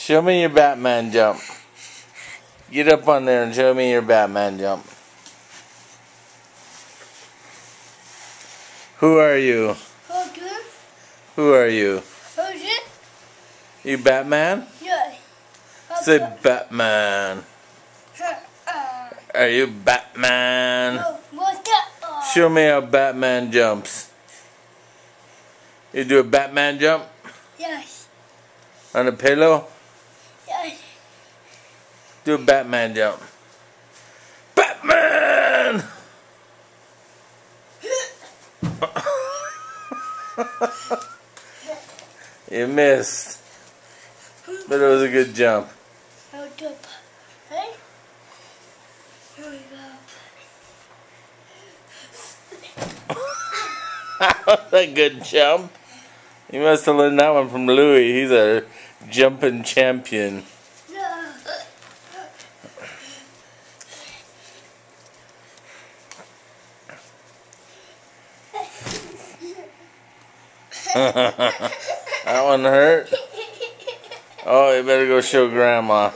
Show me your Batman jump. Get up on there and show me your Batman jump. Who are you? Who are you? You Batman? Yeah. Say Batman. Are you Batman? Show me how Batman jumps. You do a Batman jump? Yes. On a pillow? Yes. Do a Batman jump. Batman! You missed. But it was a good jump. Hey? Here we go. That was a good jump. You must have learned that one from Louis. He's a jumping champion. That one hurt. Oh, you better go show Grandma.